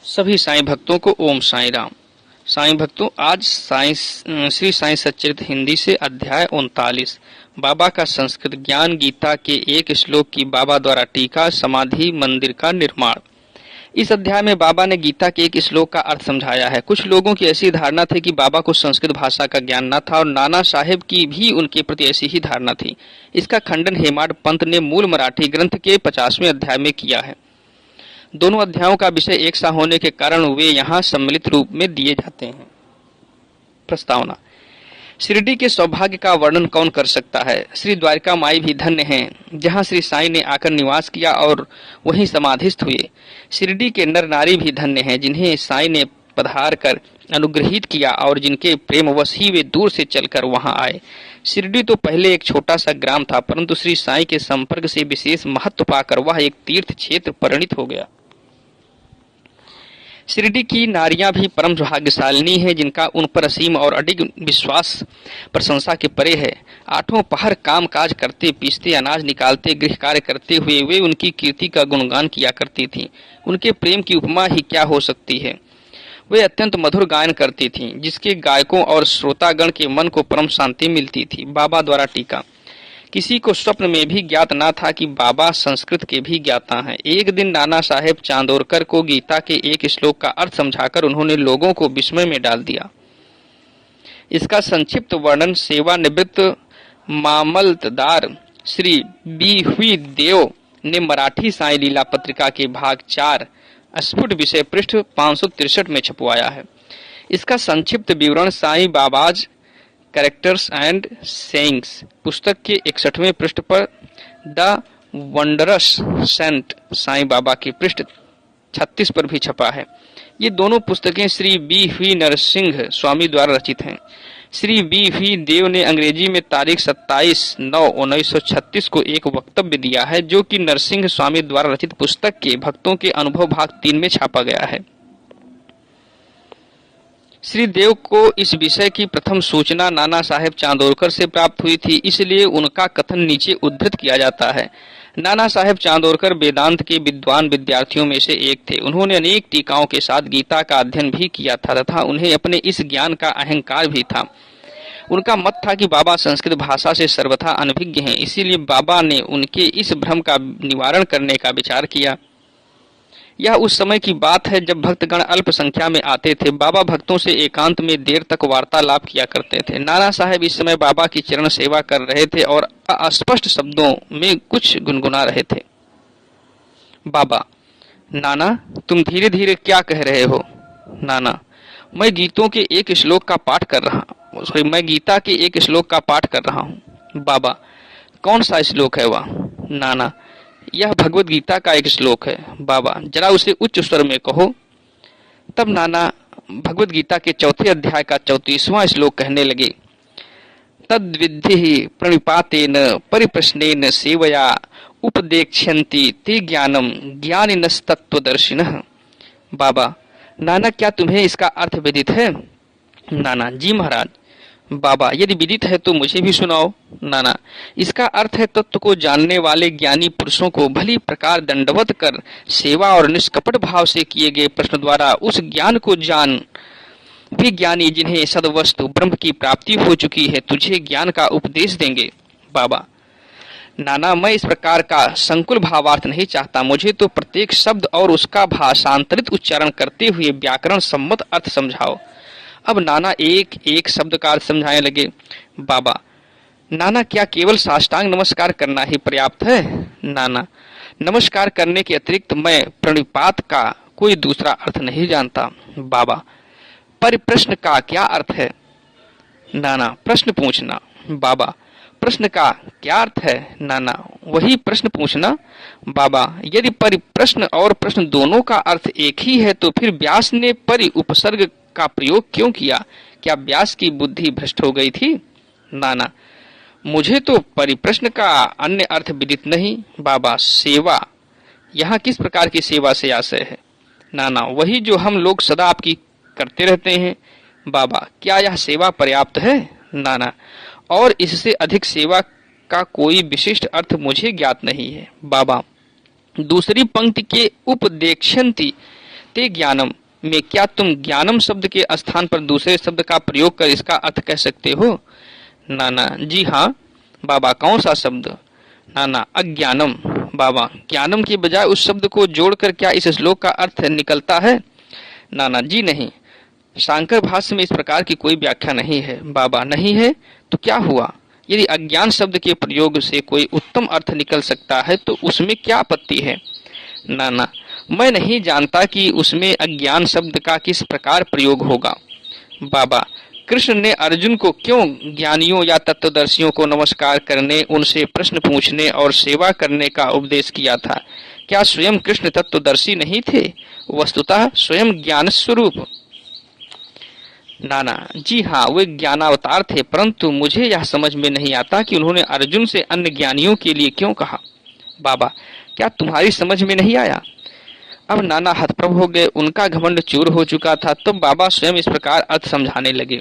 सभी साईं भक्तों को ओम साईं राम। साईं भक्तों, आज श्री साईं सच्चरित्र हिंदी से अध्याय 39 बाबा का संस्कृत ज्ञान गीता के एक श्लोक की बाबा द्वारा टीका समाधि मंदिर का निर्माण। इस अध्याय में बाबा ने गीता के एक श्लोक का अर्थ समझाया है। कुछ लोगों की ऐसी धारणा थी कि बाबा को संस्कृत भाषा का ज्ञान न था और नाना साहेब की भी उनके प्रति ऐसी ही धारणा थी। इसका खंडन हेमाड पंत ने मूल मराठी ग्रंथ के 50वें अध्याय में किया है। दोनों अध्यायों का विषय एक सा होने के कारण वे यहाँ सम्मिलित रूप में दिए जाते हैं। प्रस्तावना। शिरडी के सौभाग्य का वर्णन कौन कर सकता है। श्री द्वारिका माई भी धन्य हैं, जहाँ श्री साईं ने आकर निवास किया और वहीं समाधिस्थ हुए। शिरडी के नर नारी भी धन्य हैं, जिन्हें साईं ने पधार कर अनुग्रहित किया और जिनके प्रेमवश ही वे दूर से चलकर वहां आए। शिरडी तो पहले एक छोटा सा ग्राम था, परंतु श्री साईं के संपर्क से विशेष महत्व पाकर वह एक तीर्थ क्षेत्र परिणित हो गया। शिरडी की नारियां भी परम भाग्यशालिनी हैं, जिनका उन पर असीम और अडिग विश्वास प्रशंसा के परे है। आठों पहर काम काज करते, पीसते, अनाज निकालते, गृह कार्य करते हुए वे उनकी कीर्ति का गुणगान किया करती थीं। उनके प्रेम की उपमा ही क्या हो सकती है। वे अत्यंत मधुर गायन करती थीं, जिसके गायकों और श्रोतागण के मन को परम शांति मिलती थी। बाबा द्वारा टीका। किसी को स्वप्न में भी ज्ञात न था कि बाबा संस्कृत के भी ज्ञाता हैं। एक दिन नाना साहेब चांदोरकर को गीता के एक श्लोक का अर्थ समझाकर उन्होंने लोगों को विस्मय में डाल दिया। इसका संक्षिप्त वर्णन सेवानिवृत्त मामलतदार श्री बी हुई देव ने मराठी साईं लीला पत्रिका के भाग 4 स्फुट विषय पृष्ठ 563 में छपवाया है। इसका संक्षिप्त विवरण साईं बाबाज कैरेक्टर्स एंड सेइंग्स पुस्तक के 61वें पृष्ठ पर the wondrous Saint Sai Baba के पृष्ठ 36 पर भी छपा है। ये दोनों पुस्तकें श्री बी वी नरसिंह स्वामी द्वारा रचित हैं। श्री बी वी देव ने अंग्रेजी में तारीख 27/9/1936 को एक वक्तव्य दिया है, जो कि नरसिंह स्वामी द्वारा रचित पुस्तक के भक्तों के अनुभव भाग 3 में छापा गया है। श्री देव को इस विषय की प्रथम सूचना नाना साहेब चांदोरकर से प्राप्त हुई थी, इसलिए उनका कथन नीचे उद्धृत किया जाता है। नाना साहेब चांदोरकर वेदांत के विद्वान विद्यार्थियों में से एक थे। उन्होंने अनेक टीकाओं के साथ गीता का अध्ययन भी किया था तथा उन्हें अपने इस ज्ञान का अहंकार भी था। उनका मत था कि बाबा संस्कृत भाषा से सर्वथा अनभिज्ञ हैं, इसीलिए बाबा ने उनके इस भ्रम का निवारण करने का विचार किया। यह उस समय की बात है जब भक्तगण अल्प संख्या में आते थे। बाबा भक्तों से एकांत में देर तक वार्तालाप किया करते थे। नाना साहेब इस समय बाबा की चरण सेवा कर रहे थे और अस्पष्ट शब्दों में कुछ गुनगुना रहे थे। बाबा: नाना, तुम धीरे धीरे क्या कह रहे हो। नाना: मैं गीता के एक श्लोक का पाठ कर रहा हूँ। बाबा: कौन सा श्लोक है वह। नाना: यह भगवत गीता का एक श्लोक है। बाबा: जरा उसे उच्च स्वर में कहो। तब नाना भगवत गीता के 4थे अध्याय का 34वां श्लोक कहने लगे। तद्विद्धि प्रणिपातेन परिप्रश्नेन सेवया उपदेक्ष्यन्ति ते ज्ञानम ज्ञानिनस्तत्त्वदर्शिनः। बाबा: नाना, क्या तुम्हें इसका अर्थ विदित है। नाना: जी महाराज। बाबा: यदि विदित है तो मुझे भी सुनाओ। नाना: इसका अर्थ है तत्व को जानने वाले ज्ञानी पुरुषों को भली प्रकार दंडवत कर सेवा और निष्कपट भाव से किए गए प्रश्न द्वारा उस ज्ञान को जान वे ज्ञानी जिन्हें सदवस्तु ब्रह्म की प्राप्ति हो चुकी है तुझे ज्ञान का उपदेश देंगे। बाबा: नाना, मैं इस प्रकार का संकुल भावार्थ नहीं चाहता। मुझे तो प्रत्येक शब्द और उसका भाषांतरित उच्चारण करते हुए व्याकरण सम्मत अर्थ समझाओ। अब नाना एक एक शब्द का अर्थ समझाने लगे। बाबा: नाना, क्या केवल साष्टांग नमस्कार करना ही पर्याप्त है। नाना: नमस्कार करने के अतिरिक्त मैं प्रणिपात का कोई दूसरा अर्थ नहीं जानता। बाबा: परिप्रश्न का क्या अर्थ है। नाना: प्रश्न पूछना। बाबा: प्रश्न का क्या अर्थ है। नाना: वही प्रश्न पूछना। बाबा: यदि परिप्रश्न और प्रश्न दोनों का अर्थ एक ही है तो फिर व्यास ने परि उपसर्ग का प्रयोग क्यों किया। क्या व्यास की बुद्धि भ्रष्ट हो गई थी। नाना: मुझे तो परिप्रश्न का अन्य अर्थ विदित नहीं। बाबा: सेवा, यहाँ किस प्रकार की सेवा से आशय है। नाना: वही जो हम लोग सदा आपकी करते रहते हैं। बाबा: क्या यह सेवा पर्याप्त है। नाना: और इससे अधिक सेवा का कोई विशिष्ट अर्थ मुझे ज्ञात नहीं है। बाबा: दूसरी पंक्ति के उपदेक्ष्यन्ति ते ज्ञानम में क्या तुम ज्ञानम शब्द के स्थान पर दूसरे शब्द का प्रयोग कर इसका अर्थ कह सकते हो? नाना जी हाँ। बाबा कौन सा शब्द? नाना अज्ञानम। बाबा ज्ञानम के बजाय उस शब्द को जोड़कर क्या इस श्लोक का अर्थ निकलता है? नाना जी नहीं, शांकर भाष्य में इस प्रकार की कोई व्याख्या नहीं है। बाबा नहीं है तो क्या हुआ? यदि अज्ञान शब्द के प्रयोग से कोई उत्तम अर्थ निकल सकता है तो उसमें क्या आपत्ति है? नाना मैं नहीं जानता कि उसमें अज्ञान शब्द का किस प्रकार प्रयोग होगा। बाबा कृष्ण ने अर्जुन को क्यों ज्ञानियों या तत्वदर्शियों को नमस्कार करने, उनसे प्रश्न पूछने और सेवा करने का उपदेश किया था? क्या स्वयं कृष्ण तत्वदर्शी नहीं थे? वस्तुतः स्वयं ज्ञान स्वरूप। नाना जी हाँ, वे ज्ञानावतार थे, परंतु मुझे यह समझ में नहीं आता कि उन्होंने अर्जुन से अन्य ज्ञानियों के लिए क्यों कहा। बाबा क्या तुम्हारी समझ में नहीं आया? अब नाना हतप्रभ हो गए, उनका घमंड चूर हो चुका था। तब बाबा स्वयं इस प्रकार अर्थ समझाने लगे।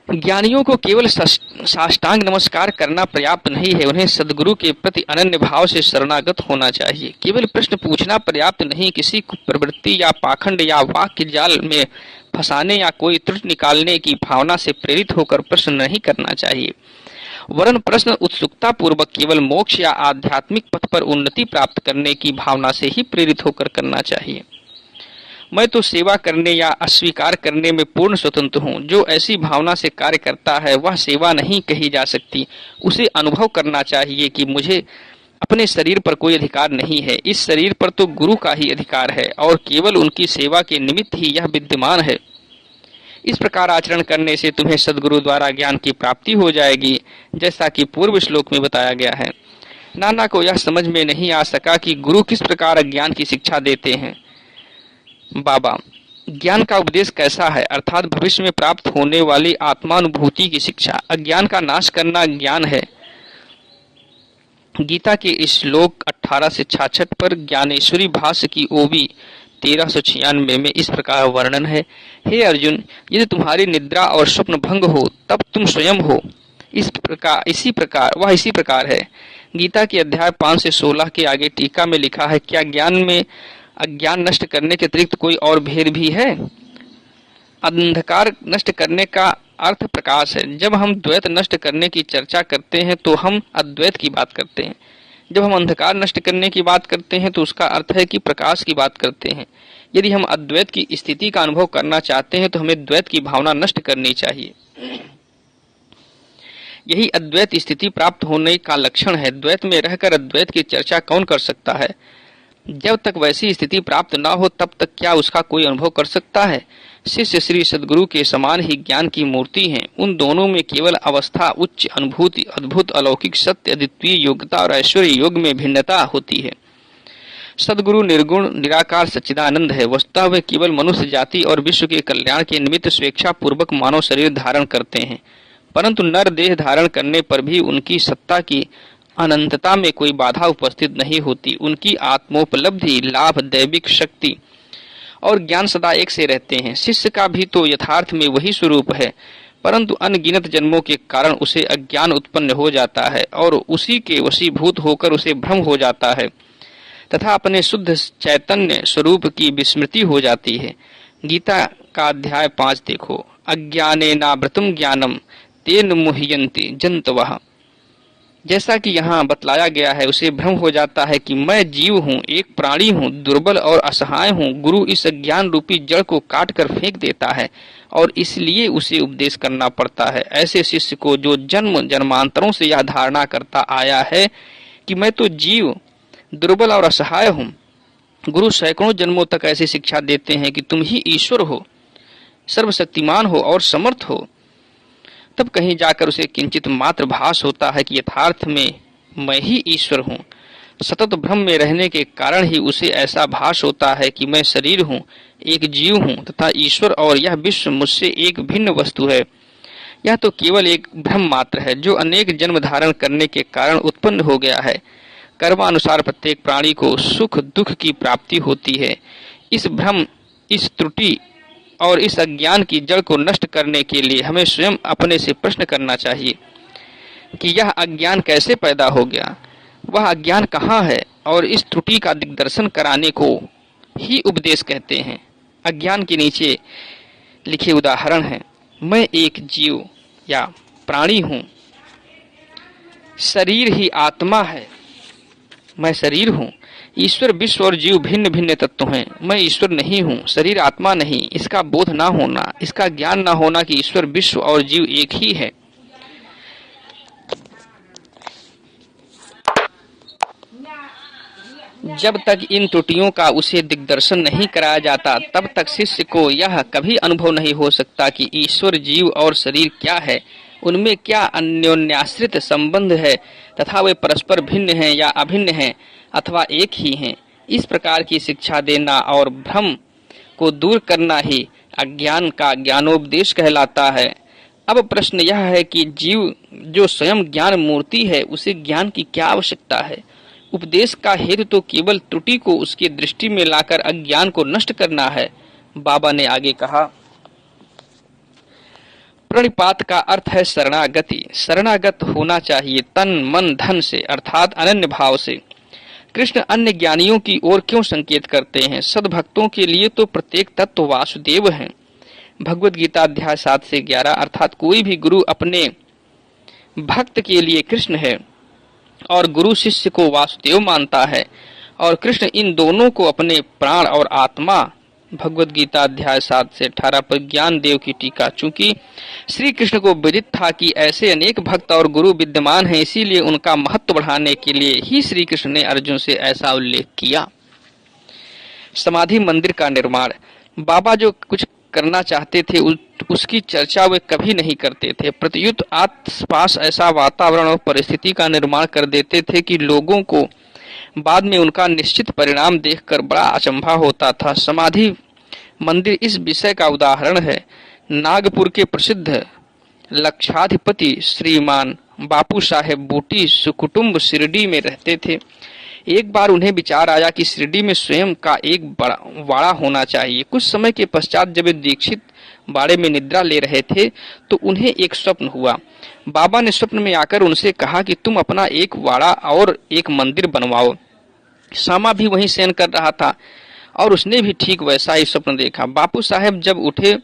ज्ञानियों को केवल साष्टांग नमस्कार करना पर्याप्त नहीं है, उन्हें सद्गुरु के प्रति अनन्य भाव से शरणागत होना चाहिए। केवल प्रश्न पूछना पर्याप्त नहीं, किसी प्रवृत्ति या पाखंड या वाक्य जाल में फंसाने या कोई त्रुटि निकालने की भावना से प्रेरित होकर प्रश्न नहीं करना चाहिए, वरन प्रश्न उत्सुकता पूर्वक केवल मोक्ष या आध्यात्मिक पथ पर उन्नति प्राप्त करने की भावना से ही प्रेरित होकर करना चाहिए। मैं तो सेवा करने या अस्वीकार करने में पूर्ण स्वतंत्र हूँ। जो ऐसी भावना से कार्य करता है वह सेवा नहीं कही जा सकती। उसे अनुभव करना चाहिए कि मुझे अपने शरीर पर कोई अधिकार नहीं है, इस शरीर पर तो गुरु का ही अधिकार है और केवल उनकी सेवा के निमित्त ही यह विद्यमान है। इस प्रकार आचरण करने से तुम्हें सद्गुरु द्वारा ज्ञान की प्राप्ति हो जाएगी, जैसा कि पूर्व श्लोक में बताया गया है। नाना को यह समझ में नहीं आ सका कि गुरु किस प्रकार अज्ञान की शिक्षा देते हैं। बाबा ज्ञान का उपदेश कैसा है? अर्थात भविष्य में प्राप्त होने वाली आत्मानुभूति की शिक्षा। अज्ञान का नाश करना ज्ञान है। गीता के इस श्लोक 18 से 66 पर ज्ञानेश्वरी भाष्य की ओवी 1396 में इस प्रकार वर्णन है। हे अर्जुन, यदि तुम्हारी निद्रा और स्वप्न भंग हो तब तुम स्वयं हो। इसी प्रकार है। गीता के अध्याय 5 से 16 के आगे टीका में लिखा है, क्या ज्ञान में अज्ञान नष्ट करने के अतिरिक्त कोई और भेद भी है? अंधकार नष्ट करने का अर्थ प्रकाश है। जब हम द्वैत नष्ट करने की चर्चा करते हैं तो हम अद्वैत की बात करते हैं। जब हम अंधकार नष्ट करने की बात करते हैं तो उसका अर्थ है कि प्रकाश की बात करते हैं। यदि हम अद्वैत की स्थिति का अनुभव करना चाहते हैं तो हमें द्वैत की भावना नष्ट करनी चाहिए। यही अद्वैत स्थिति प्राप्त होने का लक्षण है। द्वैत में रहकर अद्वैत की चर्चा कौन कर सकता है? जब तक वैसी स्थिति प्राप्त न हो तब तक क्या उसका कोई अनुभव कर सकता है? शिष्य श्री सद्गुरु के समान ही ज्ञान की मूर्ति हैं। उन दोनों में केवल अवस्था, उच्च अनुभूति, अद्भुत अलौकिक सत्य, अद्वितीय योग्यता और ऐश्वर्य योग में भिन्नता होती है। सद्गुरु निर्गुण निराकार सच्चिदानंद है। वस्तुतः वे केवल मनुष्य जाति और विश्व के कल्याण के निमित्त स्वेच्छा पूर्वक मानव शरीर धारण करते हैं, परंतु नर देह धारण करने पर भी उनकी सत्ता की अनंतता में कोई बाधा उपस्थित नहीं होती। उनकी आत्मोपलब्धि, लाभ, दैविक शक्ति और ज्ञान सदा एक से रहते हैं। शिष्य का भी तो यथार्थ में वही स्वरूप है, परंतु अनगिनत जन्मों के कारण उसे अज्ञान उत्पन्न हो जाता है और उसी के वशीभूत होकर उसे भ्रम हो जाता है तथा अपने शुद्ध चैतन्य स्वरूप की विस्मृति हो जाती है। गीता का अध्याय 5 देखो। अज्ञानेनावृतं ज्ञानम तेन मुह्यन्ति जन्तवः। जैसा कि यहाँ बतलाया गया है, उसे भ्रम हो जाता है कि मैं जीव हूँ, एक प्राणी हूँ, दुर्बल और असहाय हूँ। गुरु इस अज्ञान रूपी जड़ को काट कर फेंक देता है और इसलिए उसे उपदेश करना पड़ता है। ऐसे शिष्य को जो जन्म जन्मांतरों से यह धारणा करता आया है कि मैं तो जीव, दुर्बल और असहाय हूँ, गुरु सैकड़ों जन्मों तक ऐसी शिक्षा देते हैं कि तुम ही ईश्वर हो, सर्वशक्तिमान हो और समर्थ हो। तब कहीं जाकर उसे किंचित मात्र भास होता है कि यथार्थ में मैं ही ईश्वर हूँ। सतत भ्रम में रहने के कारण ही उसे ऐसा भास होता है कि मैं शरीर हूँ, एक जीव हूँ तथा ईश्वर और यह विश्व मुझसे एक भिन्न वस्तु है। यह तो केवल एक भ्रम मात्र है जो अनेक जन्म धारण करने के कारण उत्पन्न हो गया है। कर्मानुसार प्रत्येक प्राणी को सुख दुख की प्राप्ति होती है। इस भ्रम, इस त्रुटि और इस अज्ञान की जड़ को नष्ट करने के लिए हमें स्वयं अपने से प्रश्न करना चाहिए कि यह अज्ञान कैसे पैदा हो गया, वह अज्ञान कहाँ है, और इस त्रुटि का दिग्दर्शन कराने को ही उपदेश कहते हैं। अज्ञान के नीचे लिखे उदाहरण हैं। मैं एक जीव या प्राणी हूँ, शरीर ही आत्मा है, मैं शरीर हूँ। ईश्वर, विश्व और जीव भिन्न भिन्न तत्व हैं। मैं ईश्वर नहीं हूँ, शरीर आत्मा नहीं। इसका बोध ना होना, इसका ज्ञान ना होना कि ईश्वर, विश्व और जीव एक ही है। जब तक इन त्रुटियों का उसे दिग्दर्शन नहीं कराया जाता, तब तक शिष्य को यह कभी अनुभव नहीं हो सकता कि ईश्वर, जीव और शरीर क्या है, उनमें क्या अन्योन्याश्रित संबंध है तथा वे परस्पर भिन्न हैं या अभिन्न हैं अथवा एक ही हैं। इस प्रकार की शिक्षा देना और भ्रम को दूर करना ही अज्ञान का ज्ञानोपदेश कहलाता है। अब प्रश्न यह है कि जीव जो स्वयं ज्ञान मूर्ति है, उसे ज्ञान की क्या आवश्यकता है? उपदेश का हेतु तो केवल त्रुटि को उसकी दृष्टि में लाकर अज्ञान को नष्ट करना है। बाबा ने आगे कहा, प्रणिपात का अर्थ है शरणागति। शरणागत होना चाहिए तन मन धन से, अर्थात अनन्य भाव से। कृष्ण अन्य ज्ञानियों की ओर क्यों संकेत करते हैं? सद्भक्तों के लिए तो प्रत्येक तत्व वासुदेव हैं। भगवद गीता अध्याय 7 से 11, अर्थात कोई भी गुरु अपने भक्त के लिए कृष्ण है और गुरु शिष्य को वासुदेव मानता है, और कृष्ण इन दोनों को अपने प्राण और आत्मा। भगवद गीता अध्याय 7 से 18 पर ज्ञान देव की टीका। चूंकि श्री कृष्ण को विदित था कि ऐसे अनेक भक्त और गुरु विद्यमान हैं, इसीलिए उनका महत्व बढ़ाने के लिए ही श्री कृष्ण ने अर्जुन से ऐसा उल्लेख किया। समाधि मंदिर का निर्माण। बाबा जो कुछ करना चाहते थे उसकी चर्चा वे कभी नहीं करते थे। प्रत्युत आसपास ऐसा वातावरण और परिस्थिति का निर्माण कर देते थे कि लोगों को बाद में उनका निश्चित परिणाम देखकर बड़ा अचंभा होता था। समाधि मंदिर इस विषय का उदाहरण है। नागपुर के प्रसिद्ध लक्षाधिपति श्रीमान बापू साहेब बूटी सुकुटुंब शिरडी में रहते थे। एक बार उन्हें विचार आया कि शिरडी में स्वयं का एक बड़ा वाड़ा होना चाहिए। कुछ समय के पश्चात जब वे दीक्षित बाड़े में निद्रा ले रहे थे तो उन्हें एक स्वप्न हुआ। बाबा ने स्वप्न में आकर उनसे कहा कि तुम अपना एक वाड़ा और एक मंदिर बनवाओ। श्यामा भी वहीं शयन कर रहा था और उसने भी ठीक वैसा ही स्वप्न देखा। बापू साहब जब उठे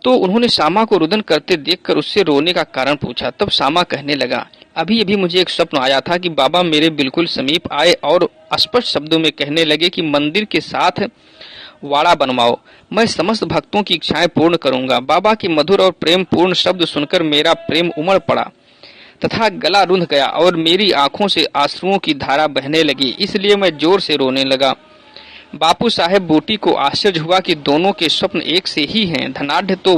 तो उन्होंने श्यामा को रुदन करते देखकर उससे रोने का कारण पूछा। तब श्यामा कहने लगा, अभी अभी मुझे एक स्वप्न आया था कि बाबा मेरे बिल्कुल समीप आए और स्पष्ट शब्दों में कहने लगे कि मंदिर के साथ वाड़ा बनवाओ, मैं समस्त भक्तों की इच्छाएं पूर्ण करूंगा। बाबा के मधुर और प्रेम पूर्ण शब्द सुनकर मेरा प्रेम उमड़ पड़ा तथा गला रुंध गया और मेरी आंखों से आंसुओं की धारा बहने लगी, इसलिए मैं जोर से रोने लगा। बापू साहेब बूटी को आश्चर्य हुआ कि दोनों के स्वप्न एक से ही हैं। धनाढ़ तो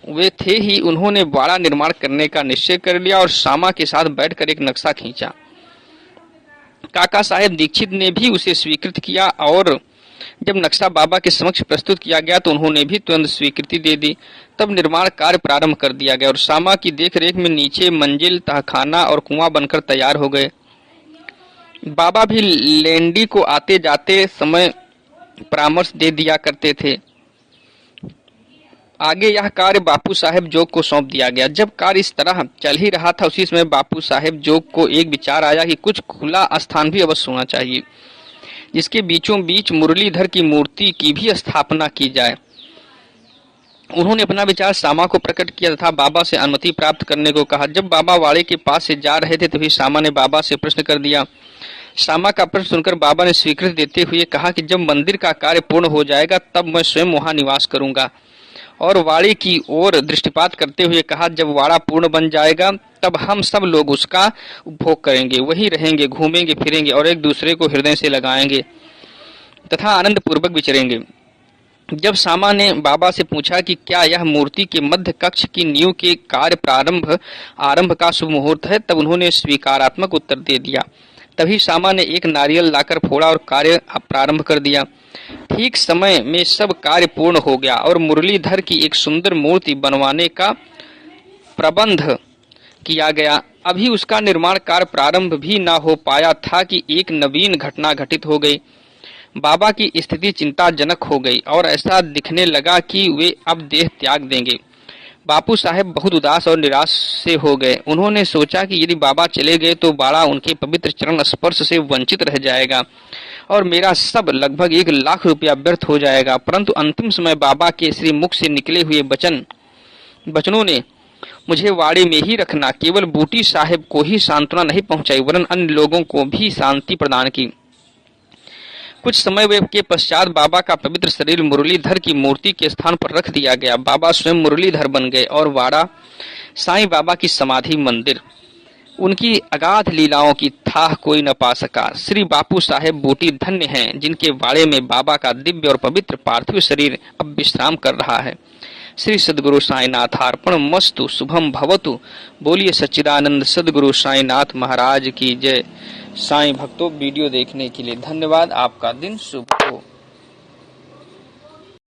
वे थे ही। उन्होंने वाड़ा निर्माण करने का निश्चय कर लिया और श्यामा के साथ बैठकर एक नक्शा खींचा। काका साहेब दीक्षित ने भी उसे स्वीकृत किया और जब नक्शा बाबा के समक्ष प्रस्तुत किया गया तो उन्होंने भी तुरंत स्वीकृति दे दी। तब निर्माण कार्य प्रारंभ कर दिया गया और श्यामा की देखरेख में नीचे मंजिल, तहखाना और कुआं बनकर तैयार हो गए। बाबा भी लेंडी को आते जाते समय परामर्श दे दिया करते थे। आगे यह कार्य बापू साहेब जोग को सौंप दिया गया। जब कार्य इस तरह चल ही रहा था, उसी समय बापू साहेब जोग को एक विचार आया कि कुछ खुला स्थान भी अवश्य होना चाहिए, जिसके बीचों बीच मुरलीधर की मूर्ति की भी स्थापना की जाए। उन्होंने अपना विचार श्यामा को प्रकट किया तथा बाबा से अनुमति प्राप्त करने को कहा। जब बाबा वाड़े के पास से जा रहे थे तभी श्यामा ने बाबा से प्रश्न कर दिया। श्यामा का प्रश्न सुनकर बाबा ने स्वीकृति देते हुए कहा कि जब मंदिर का कार्य पूर्ण हो जाएगा तब मैं स्वयं वहां निवास करूंगा, और वाड़े की ओर दृष्टिपात करते हुए कहा, जब वाड़ा पूर्ण बन जाएगा तब हम सब लोग उसका उपभोग करेंगे, वहीं रहेंगे, घूमेंगे फिरेंगे और एक दूसरे को हृदय से लगाएंगे तथा आनंद पूर्वक विचरेंगे। जब श्यामा ने बाबा से पूछा कि क्या यह मूर्ति के मध्य कक्ष की नींव के कार्य आरंभ का शुभ मुहूर्त है, तब उन्होंने स्वीकारात्मक उत्तर दे दिया। तभी श्यामा ने एक नारियल लाकर फोड़ा और कार्य प्रारंभ कर दिया। ठीक समय में सब कार्य पूर्ण हो गया और मुरलीधर की एक सुंदर मूर्ति बनवाने का प्रबंध किया गया। अभी उसका निर्माण कार्य प्रारंभ भी न हो पाया था कि एक नवीन घटना घटित हो गई। बाबा की स्थिति चिंताजनक हो गई और ऐसा दिखने लगा कि वे अब देह त्याग देंगे। बापू साहेब बहुत उदास और निराश से हो गए। उन्होंने सोचा कि यदि बाबा चले गए तो बाड़ा उनके पवित्र चरण स्पर्श से वंचित रह जाएगा और मेरा सब लगभग 1,00,000 रुपया व्यर्थ हो जाएगा। परंतु अंतिम समय बाबा के श्री मुख से निकले हुए वचनों ने मुझे वाड़े में ही रखना केवल बूटी साहेब को ही सांत्वना नहीं पहुंचाई वरन अन्य लोगों को भी शांति प्रदान की। कुछ समय के पश्चात बाबा का पवित्र शरीर मुरलीधर की मूर्ति के स्थान पर रख दिया गया। बाबा स्वयं मुरलीधर बन गए और वाड़ा साईं बाबा की समाधि मंदिर। उनकी अगाध लीलाओं की थाह कोई न पा सका। श्री बापू साहेब बूटी धन्य हैं जिनके वाड़े में बाबा का दिव्य और पवित्र पार्थिव शरीर अब विश्राम कर रहा है। श्री सद्गुरु साईनाथ अर्पण मस्तु। शुभम भवतु। बोलिए सच्चिदानंद सद्गुरु साईनाथ महाराज की जय। साईं भक्तों, वीडियो देखने के लिए धन्यवाद। आपका दिन शुभ हो।